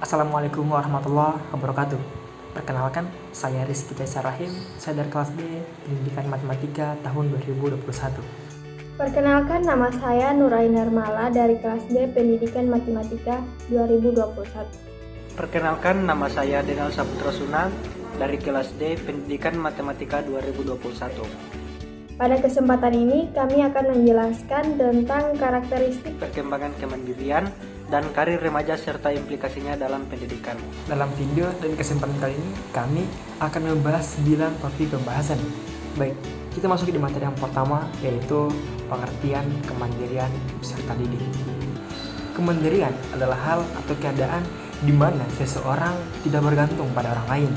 Assalamualaikum warahmatullahi wabarakatuh. Perkenalkan, saya Rizky Faisal Rahim, saya dari kelas D Pendidikan Matematika tahun 2021. Perkenalkan, nama saya Nuraini Nirmala dari kelas D Pendidikan Matematika 2021. Perkenalkan, nama saya Denal Saputra Sunan dari kelas D Pendidikan Matematika 2021. Pada kesempatan ini, kami akan menjelaskan tentang karakteristik Perkembangan kemandirian dan karir remaja serta implikasinya dalam pendidikan. Dalam video dan kesempatan kali ini, kami akan membahas 9 topik pembahasan. Baik, kita masuk di materi yang pertama, yaitu pengertian kemandirian peserta didik. Kemandirian adalah hal atau keadaan di mana seseorang tidak bergantung pada orang lain,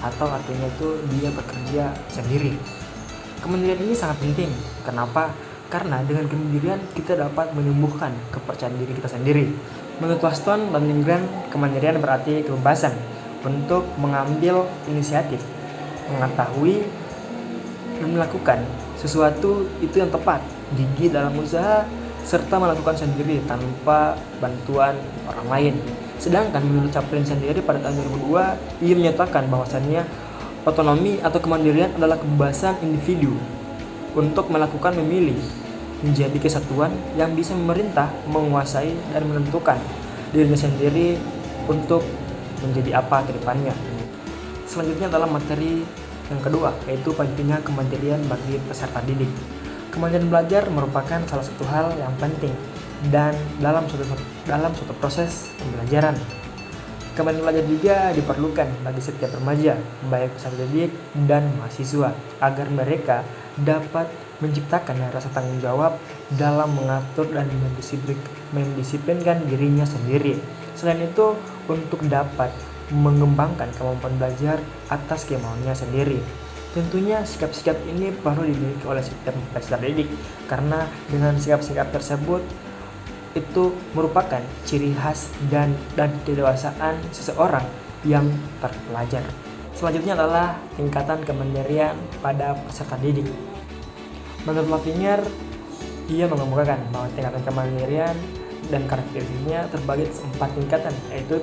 atau artinya itu dia bekerja sendiri. Kemandirian ini sangat penting. Kenapa? Karena dengan kemandirian kita dapat menumbuhkan kepercayaan diri kita sendiri. Menurut Waston dan Lindgren, kemandirian berarti kebebasan untuk mengambil inisiatif, mengetahui dan melakukan sesuatu itu yang tepat, gigih dalam usaha, serta melakukan sendiri tanpa bantuan orang lain. Sedangkan menurut Chaplin sendiri pada tahun 2002, ia menyatakan bahwasannya otonomi atau kemandirian adalah kebebasan individu untuk melakukan memilih, menjadi kesatuan yang bisa memerintah, menguasai, dan menentukan dirinya sendiri untuk menjadi apa ke depannya. Selanjutnya adalah materi yang kedua, yaitu pentingnya kemandirian bagi peserta didik. Kemandirian belajar merupakan salah satu hal yang penting dan dalam suatu proses pembelajaran. Kemandirian belajar juga diperlukan bagi setiap remaja, baik peserta didik dan mahasiswa, agar mereka dapat menciptakan rasa tanggung jawab dalam mengatur dan mendisiplinkan dirinya sendiri. Selain itu, untuk dapat mengembangkan kemampuan belajar atas kemauannya sendiri. Tentunya sikap-sikap ini perlu dimiliki oleh setiap peserta didik, karena dengan sikap-sikap tersebut itu merupakan ciri khas dan kedewasaan seseorang yang terpelajar. Selanjutnya adalah tingkatan kemandirian pada peserta didik. Menurut Lavinger, ia mengemukakan bahwa tingkatan kemandirian dan karakteristiknya terbagi 4 tingkatan, yaitu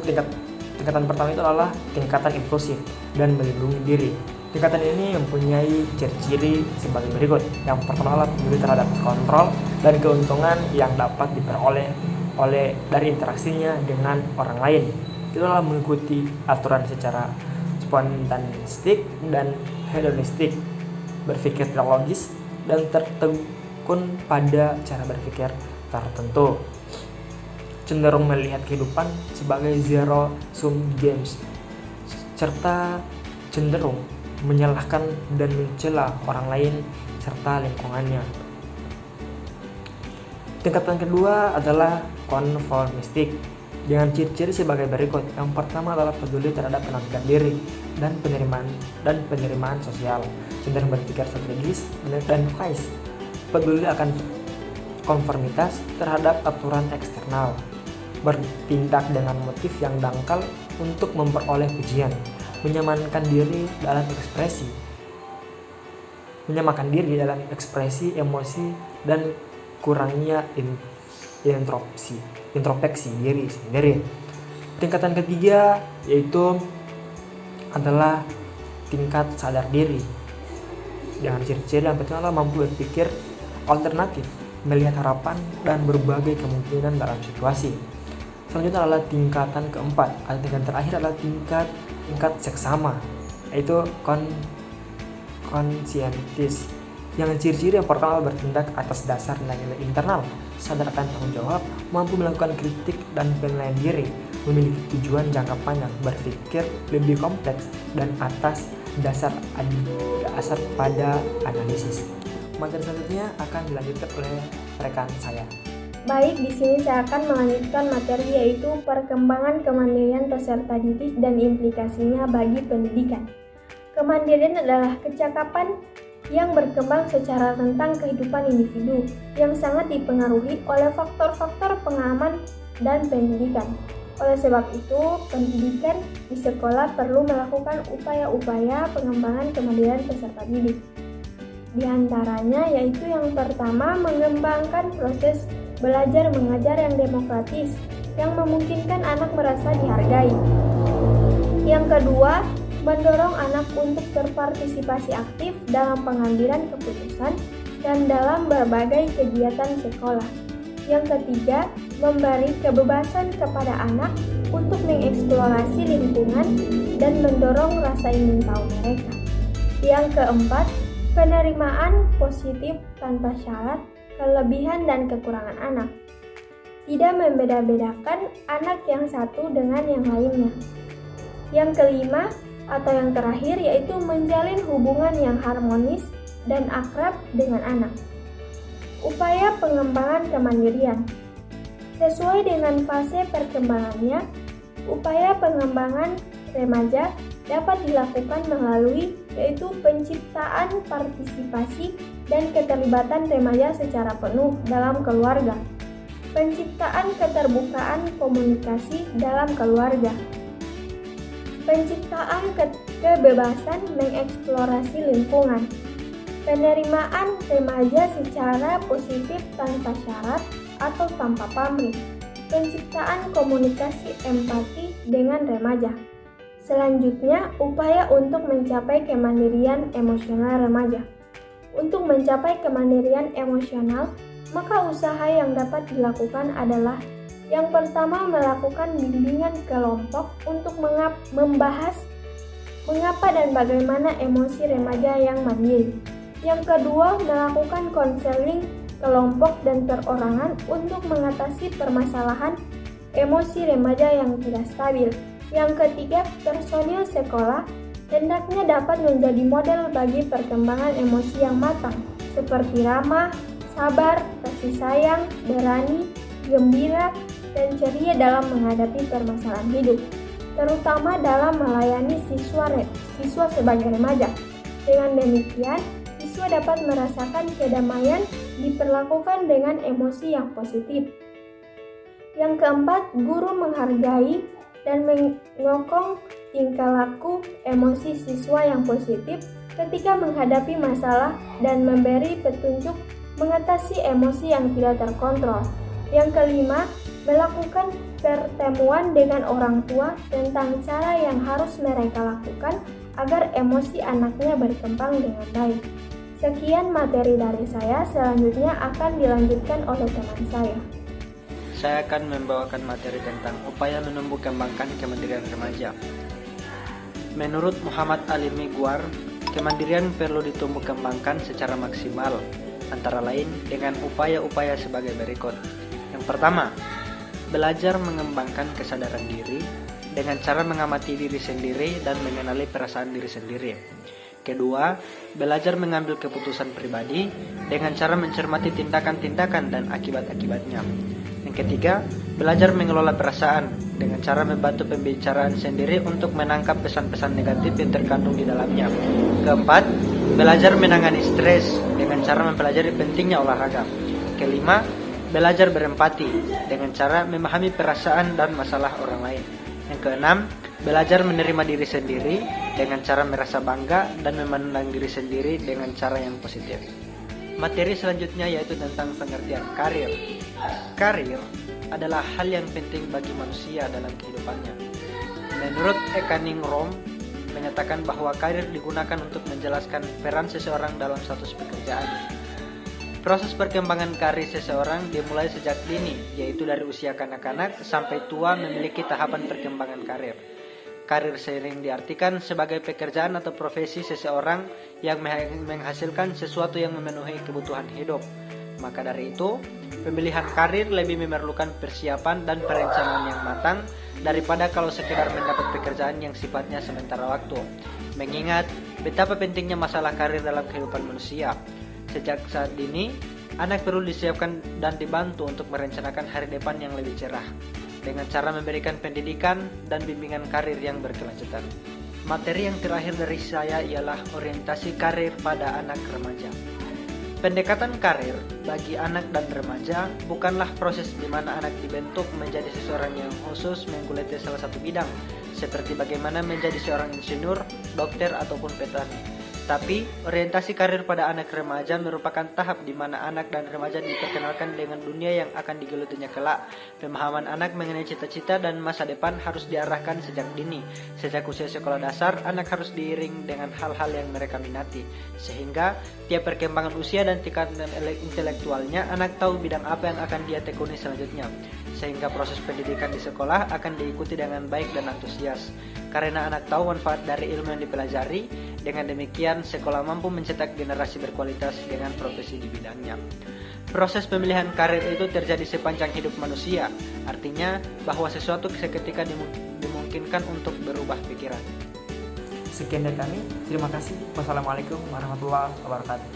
tingkatan pertama itu adalah tingkatan impulsif dan melindungi diri. Tingkatan ini mempunyai ciri-ciri sebagai berikut. Yang pertama adalah peduli terhadap kontrol dan keuntungan yang dapat diperoleh dari interaksinya dengan orang lain. Itu adalah mengikuti aturan secara spontanistik dan hedonistik, berpikir tidak logis dan tertekun pada cara berpikir tertentu. Cenderung melihat kehidupan sebagai zero-sum games, serta cenderung menyalahkan dan mencela orang lain serta lingkungannya. Tingkatan kedua adalah konformistik dengan ciri-ciri sebagai berikut. Yang pertama adalah peduli terhadap penampilan diri dan penerimaan sosial, cenderung berpikir strategis dan wise, peduli akan konformitas terhadap aturan eksternal, bertindak dengan motif yang dangkal untuk memperoleh pujian, menyamakan diri dalam ekspresi emosi dan kurangnya introspeksi diri sendiri. Tingkatan ketiga yaitu adalah tingkat sadar diri dengan ciri-ciri yang pertama adalah mampu berpikir alternatif, melihat harapan dan berbagai kemungkinan dalam situasi. Selanjutnya adalah tingkatan keempat, atau tingkat terakhir adalah tingkat seksama, yaitu konsientis. Yang ciri-ciri yang pertama bertindak atas dasar nilai internal, sadar akan tanggung jawab, mampu melakukan kritik dan penilaian diri, memiliki tujuan jangka panjang, berpikir lebih kompleks dan atas dasar pada analisis. Materi selanjutnya akan dilanjutkan oleh rekan saya. Baik, di sini saya akan melanjutkan materi yaitu perkembangan kemandirian peserta didik dan implikasinya bagi pendidikan. Kemandirian adalah kecakapan yang berkembang secara tentang kehidupan individu yang sangat dipengaruhi oleh faktor-faktor pengalaman dan pendidikan. Oleh sebab itu, pendidikan di sekolah perlu melakukan upaya-upaya pengembangan kemandirian peserta didik. Di antaranya yaitu yang pertama, mengembangkan proses belajar mengajar yang demokratis, yang memungkinkan anak merasa dihargai. Yang kedua, mendorong anak untuk berpartisipasi aktif dalam pengambilan keputusan dan dalam berbagai kegiatan sekolah. Yang ketiga, memberi kebebasan kepada anak untuk mengeksplorasi lingkungan dan mendorong rasa ingin tahu mereka. Yang keempat, penerimaan positif tanpa syarat, kelebihan dan kekurangan anak. Tidak membeda-bedakan anak yang satu dengan yang lainnya. Yang kelima, atau yang terakhir, yaitu menjalin hubungan yang harmonis dan akrab dengan anak. Upaya pengembangan kemandirian. Sesuai dengan fase perkembangannya, upaya pengembangan remaja dapat dilakukan melalui yaitu penciptaan partisipasi dan keterlibatan remaja secara penuh dalam keluarga, penciptaan keterbukaan komunikasi dalam keluarga, penciptaan kebebasan mengeksplorasi lingkungan, penerimaan remaja secara positif tanpa syarat atau tanpa pamrih, penciptaan komunikasi empati dengan remaja. Selanjutnya, upaya untuk mencapai kemandirian emosional remaja. Untuk mencapai kemandirian emosional, maka usaha yang dapat dilakukan adalah yang pertama, melakukan bimbingan kelompok untuk membahas mengapa dan bagaimana emosi remaja yang mandiri. Yang kedua, melakukan konseling kelompok dan perorangan untuk mengatasi permasalahan emosi remaja yang tidak stabil. Yang ketiga, personil sekolah hendaknya dapat menjadi model bagi perkembangan emosi yang matang, seperti ramah, sabar, kasih sayang, berani, gembira, dan ceria dalam menghadapi permasalahan hidup, terutama dalam melayani siswa sebagai remaja. Dengan demikian, siswa dapat merasakan kedamaian diperlakukan dengan emosi yang positif. Yang keempat, guru menghargai dan menyokong tingkah laku emosi siswa yang positif ketika menghadapi masalah dan memberi petunjuk mengatasi emosi yang tidak terkontrol. Yang kelima, melakukan pertemuan dengan orang tua tentang cara yang harus mereka lakukan agar emosi anaknya berkembang dengan baik. Sekian materi dari saya, selanjutnya akan dilanjutkan oleh teman saya. Saya akan membawakan materi tentang upaya menumbuh kembangkan kemandirian remaja. Menurut Muhammad Ali Miguar, kemandirian perlu ditumbuh kembangkan secara maksimal, antara lain dengan upaya-upaya sebagai berikut. Yang pertama, belajar mengembangkan kesadaran diri dengan cara mengamati diri sendiri dan mengenali perasaan diri sendiri. Kedua, belajar mengambil keputusan pribadi dengan cara mencermati tindakan-tindakan dan akibat-akibatnya. Yang ketiga, belajar mengelola perasaan dengan cara membantu pembicaraan sendiri untuk menangkap pesan-pesan negatif yang terkandung di dalamnya. Keempat, belajar menangani stres dengan cara mempelajari pentingnya olahraga. Kelima, belajar berempati dengan cara memahami perasaan dan masalah orang lain. Yang keenam, belajar menerima diri sendiri dengan cara merasa bangga dan memandang diri sendiri dengan cara yang positif. Materi selanjutnya yaitu tentang pengertian karir. Karir adalah hal yang penting bagi manusia dalam kehidupannya. Menurut Eka Ningrum menyatakan bahwa karir digunakan untuk menjelaskan peran seseorang dalam status pekerjaan. Proses perkembangan karir seseorang dimulai sejak dini, yaitu dari usia kanak-kanak sampai tua memiliki tahapan perkembangan karir. Karir sering diartikan sebagai pekerjaan atau profesi seseorang yang menghasilkan sesuatu yang memenuhi kebutuhan hidup. Maka dari itu, pemilihan karir lebih memerlukan persiapan dan perencanaan yang matang daripada kalau sekedar mendapat pekerjaan yang sifatnya sementara waktu. Mengingat betapa pentingnya masalah karir dalam kehidupan manusia. Sejak saat dini, anak perlu disiapkan dan dibantu untuk merencanakan hari depan yang lebih cerah dengan cara memberikan pendidikan dan bimbingan karir yang berkelanjutan. Materi yang terakhir dari saya ialah orientasi karir pada anak remaja. Pendekatan karir bagi anak dan remaja bukanlah proses di mana anak dibentuk menjadi seseorang yang khusus menggeluti salah satu bidang, seperti bagaimana menjadi seorang insinyur, dokter, ataupun petani. Tapi, orientasi karir pada anak remaja merupakan tahap di mana anak dan remaja diperkenalkan dengan dunia yang akan digelutinya kelak. Pemahaman anak mengenai cita-cita dan masa depan harus diarahkan sejak dini. Sejak usia sekolah dasar, anak harus diiring dengan hal-hal yang mereka minati. Sehingga, tiap perkembangan usia dan tingkatan intelektualnya, anak tahu bidang apa yang akan dia tekuni selanjutnya. Sehingga proses pendidikan di sekolah akan diikuti dengan baik dan antusias. Karena anak tahu manfaat dari ilmu yang dipelajari, dengan demikian sekolah mampu mencetak generasi berkualitas dengan profesi di bidangnya. Proses pemilihan karir itu terjadi sepanjang hidup manusia, artinya bahwa sesuatu seketika dimungkinkan untuk berubah pikiran. Sekian dari kami, terima kasih. Wassalamualaikum warahmatullahi wabarakatuh.